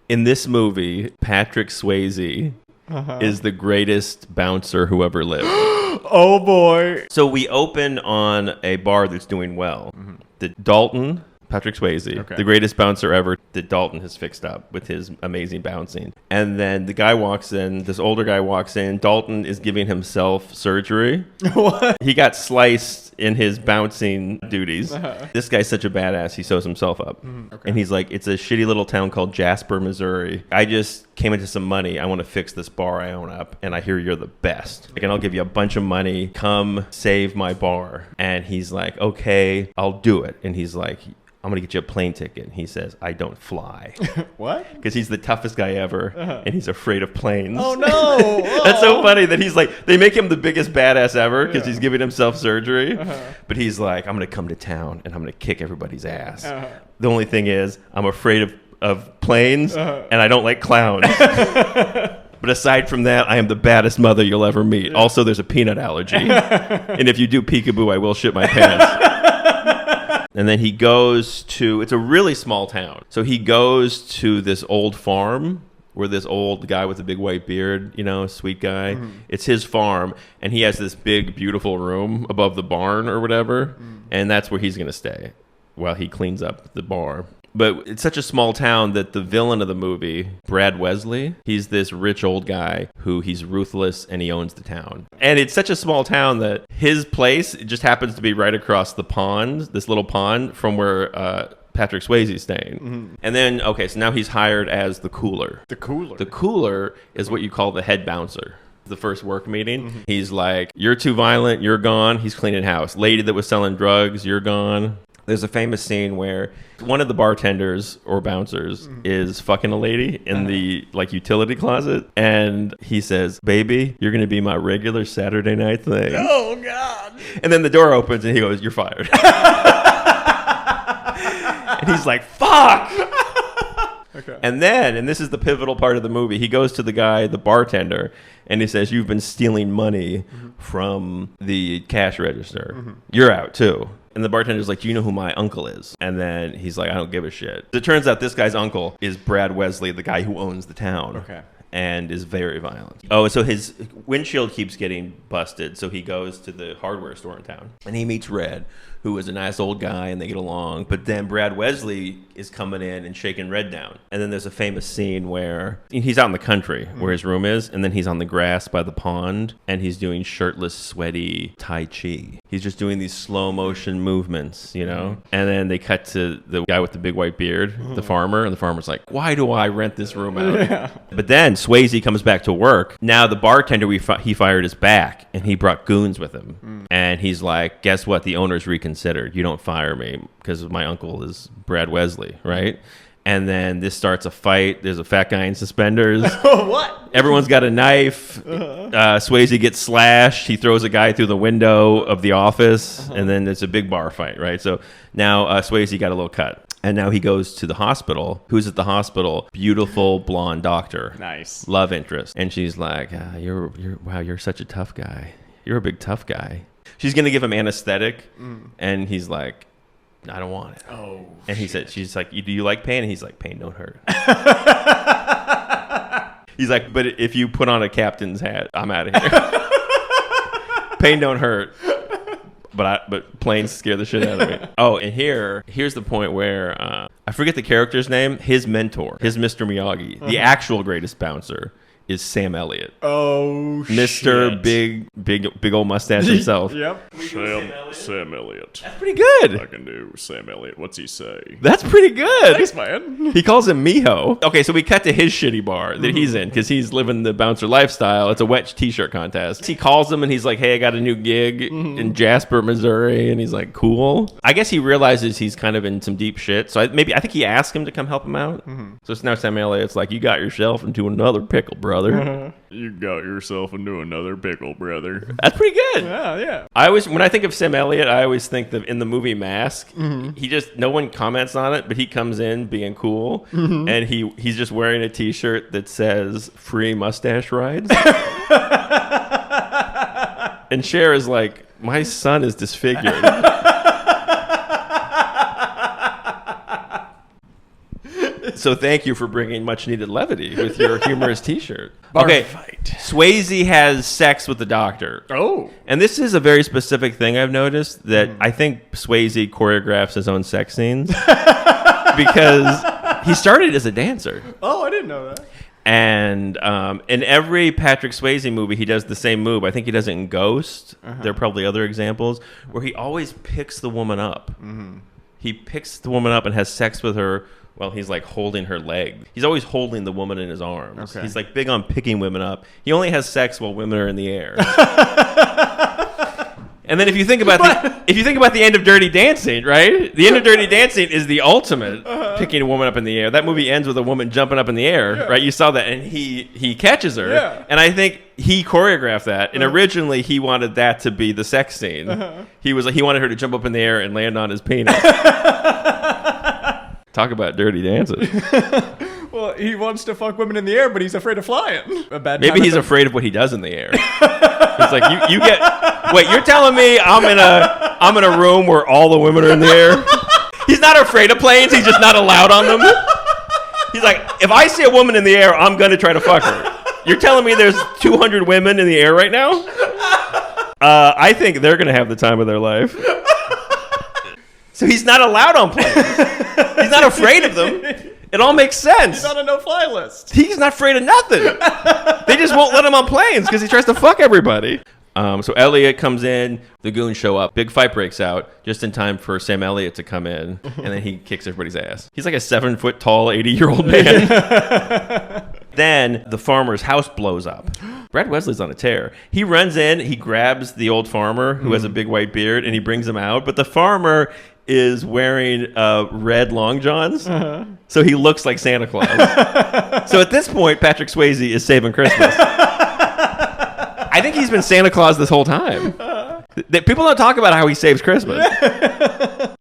In this movie, Patrick Swayze is the greatest bouncer who ever lived. Oh, boy. So we open on a bar that's doing well. The Dalton, Patrick Swayze, the greatest bouncer ever, that Dalton has fixed up with his amazing bouncing. And then the guy walks in, this older guy walks in. Dalton is giving himself surgery. What? He got sliced in his bouncing duties. This guy's such a badass, he sews himself up. And he's like, it's a shitty little town called Jasper, Missouri. I just came into some money. I want to fix this bar I own up, and I hear you're the best. Like, and I'll give you a bunch of money. Come save my bar. And he's like, okay, I'll do it. And he's like, I'm going to get you a plane ticket. And he says, I don't fly. What? Because he's the toughest guy ever, and he's afraid of planes. Oh, no. That's so funny that he's like, they make him the biggest badass ever because he's giving himself surgery. But he's like, I'm going to come to town, and I'm going to kick everybody's ass. The only thing is, I'm afraid of planes, and I don't like clowns. But aside from that, I am the baddest mother you'll ever meet. Also, there's a peanut allergy. And if you do peekaboo, I will shit my pants. And then he goes to, it's a really small town. So he goes to this old farm where this old guy with a big white beard, you know, sweet guy, it's his farm. And he has this big, beautiful room above the barn or whatever. And that's where he's going to stay while he cleans up the bar. But it's such a small town that the villain of the movie, Brad Wesley, he's this rich old guy who he's ruthless and he owns the town. And it's such a small town that his place just happens to be right across the pond, this little pond from where Patrick Swayze's staying. And then, okay, so now he's hired as the cooler. The cooler. The cooler is what you call the head bouncer. The first work meeting, he's like, you're too violent, you're gone. He's cleaning house. Lady that was selling drugs, you're gone. There's a famous scene where one of the bartenders or bouncers is fucking a lady in the like utility closet, and he says, baby, you're going to be my regular Saturday night thing. Oh, God. And then the door opens and he goes, you're fired. And he's like, fuck. Okay. And then, and this is the pivotal part of the movie, he goes to the guy, the bartender, and he says, you've been stealing money from the cash register. You're out too. And the bartender's like, do you know who my uncle is? And then he's like, I don't give a shit. It turns out this guy's uncle is Brad Wesley, the guy who owns the town. Okay. And is very violent. Oh, so his windshield keeps getting busted. So he goes to the hardware store in town. And he meets Red, who is a nice old guy, and they get along. But then Brad Wesley is coming in and shaking Red down. And then there's a famous scene where he's out in the country where his room is. And then he's on the grass by the pond. And he's doing shirtless, sweaty Tai Chi. He's just doing these slow motion movements, you know? And then they cut to the guy with the big white beard, the farmer. And the farmer's like, why do I rent this room out? But then Swayze comes back to work. Now the bartender he fired is back, and he brought goons with him. And he's like, guess what? The owner's reconsidered. You don't fire me because my uncle is Brad Wesley, right? And then this starts a fight. There's a fat guy in suspenders. What? Everyone's got a knife. Swayze gets slashed. He throws a guy through the window of the office. And then it's a big bar fight, right? So now Swayze got a little cut. And now he goes to the hospital. Who's at the hospital? Beautiful blonde doctor. Nice. Love interest. And she's like, you're such a tough guy. You're a big tough guy. She's going to give him anesthetic. And he's like, I don't want it. Oh. And she's like, do you like pain? And he's like, pain don't hurt. He's like, but if you put on a captain's hat, I'm out of here. Pain don't hurt. But planes scare the shit out of me. Oh, and here's the point where I forget the character's name. His mentor, his Mr. Miyagi, the actual greatest bouncer, is Sam Elliott. Oh, Mr. shit. Big old mustache himself. Yep. Sam Elliott. That's pretty good. I can do Sam Elliott. What's he say? That's pretty good. Thanks, man. He calls him Miho. Okay, so we cut to his shitty bar that he's in because he's living the bouncer lifestyle. It's a wet t-shirt contest. He calls him and he's like, hey, I got a new gig in Jasper, Missouri. And he's like, cool. I guess he realizes he's kind of in some deep shit. So I think he asked him to come help him out. So it's now Sam Elliott's like, you got yourself into another pickle, brother. You got yourself into another pickle, brother. That's pretty good. Yeah. When I think of Sam Elliott, I always think that in the movie Mask, no one comments on it, but he comes in being cool, and he's just wearing a t-shirt that says free mustache rides. And Cher is like, my son is disfigured. So thank you for bringing much needed levity with your humorous T-shirt. Bar Okay, fight. Swayze has sex with the doctor. Oh. And this is a very specific thing I've noticed, that I think Swayze choreographs his own sex scenes because he started as a dancer. Oh, I didn't know that. And in every Patrick Swayze movie, he does the same move. I think he does it in Ghost. There are probably other examples where he always picks the woman up. He picks the woman up and has sex with her while he's like holding her leg. He's always holding the woman in his arms. Okay. He's like big on picking women up. He only has sex while women are in the air. And then if you think about the end of Dirty Dancing, right? The end of Dirty Dancing is the ultimate picking a woman up in the air. That movie ends with a woman jumping up in the air, right? You saw that, and he catches her. Yeah. And I think he choreographed that. And originally he wanted that to be the sex scene. He wanted her to jump up in the air and land on his penis. Talk about Dirty Dancing. Well, he wants to fuck women in the air, but he's afraid of flying. Maybe he's afraid of what he does in the air. He's like, you get. Wait, you're telling me I'm in a room where all the women are in the air? He's not afraid of planes. He's just not allowed on them. He's like, if I see a woman in the air, I'm gonna try to fuck her. You're telling me there's 200 women in the air right now? I think they're gonna have the time of their life. So he's not allowed on planes. He's not afraid of them. It all makes sense. He's on a no-fly list. He's not afraid of nothing. They just won't let him on planes because he tries to fuck everybody. So Elliot comes in, the goons show up, big fight breaks out, just in time for Sam Elliott to come in, and then he kicks everybody's ass. He's like a 7-foot tall, 80-year-old man. Then the farmer's house blows up. Brad Wesley's on a tear. He runs in, he grabs the old farmer who has a big white beard, and he brings him out, but the farmer is wearing red long johns, so he looks like Santa Claus. So at this point, Patrick Swayze is saving Christmas. I think he's been Santa Claus this whole time. People don't talk about how he saves Christmas.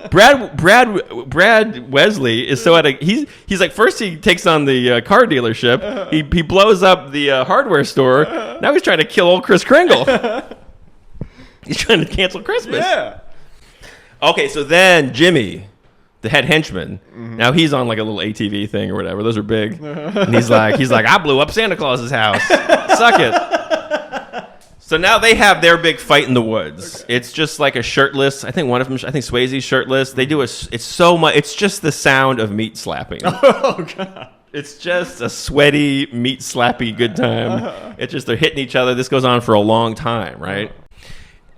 Brad Wesley is so he's like, first he takes on the car dealership, he blows up the hardware store. Now he's trying to kill old Kris Kringle. He's trying to cancel Christmas. Yeah. Okay, so then Jimmy, the head henchman, now he's on like a little ATV thing or whatever. Those are big. And he's like, I blew up Santa Claus's house. Suck it. So now they have their big fight in the woods. Okay. It's just like a shirtless. I think Swayze's shirtless. They do it's so much. It's just the sound of meat slapping. Oh God. It's just a sweaty meat slappy good time. It's just they're hitting each other. This goes on for a long time, right?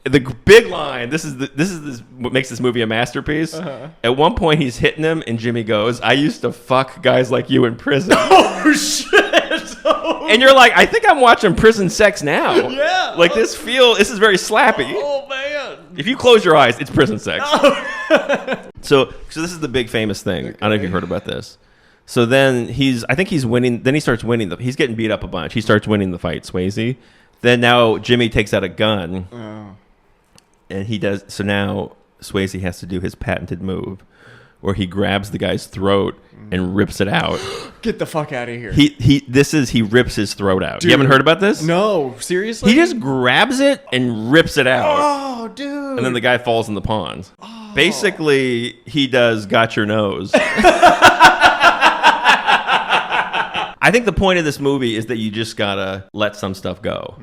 The big line. This is what makes this movie a masterpiece. At one point, he's hitting him, and Jimmy goes, "I used to fuck guys like you in prison." Oh shit! Oh. And you're like, I think I'm watching prison sex now. Yeah. Like this is very slappy. Oh man. If you close your eyes, it's prison sex. Oh. So this is the big famous thing. Okay. I don't know if you've heard about this. So then I think he's winning. Then he starts winning. He's getting beat up a bunch. He starts winning the fight, Swayze. Then now Jimmy takes out a gun. Oh. And he does. So now Swayze has to do his patented move where he grabs the guy's throat and rips it out. Get the fuck out of here. He rips his throat out. Dude. You haven't heard about this? No, seriously? He just grabs it and rips it out. Oh, dude. And then the guy falls in the pond. Oh. Basically, he does got your nose. I think the point of this movie is that you just gotta let some stuff go.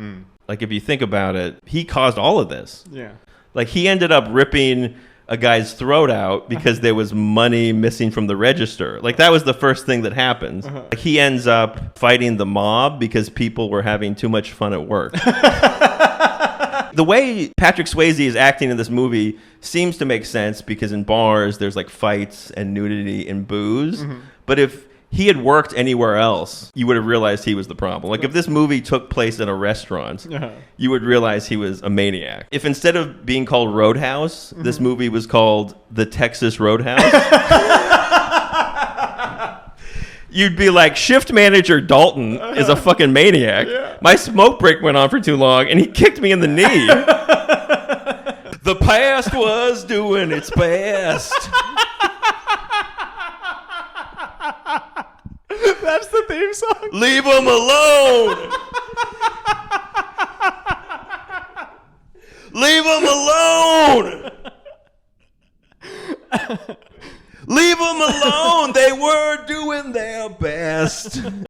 Like if you think about it, he caused all of this. Yeah. Like he ended up ripping a guy's throat out because there was money missing from the register. Like that was the first thing that happened. Like he ends up fighting the mob because people were having too much fun at work. The way Patrick Swayze is acting in this movie seems to make sense because in bars there's like fights and nudity and booze. But if he had worked anywhere else, you would have realized he was the problem. Like if this movie took place in a restaurant, you would realize he was a maniac. If instead of being called Roadhouse, this movie was called The Texas Roadhouse, you'd be like, shift manager Dalton is a fucking maniac. Yeah. My smoke break went on for too long and he kicked me in the knee. The past was doing its best. That's the theme song. Leave him alone. Leave him alone. Leave them alone. They were doing their best.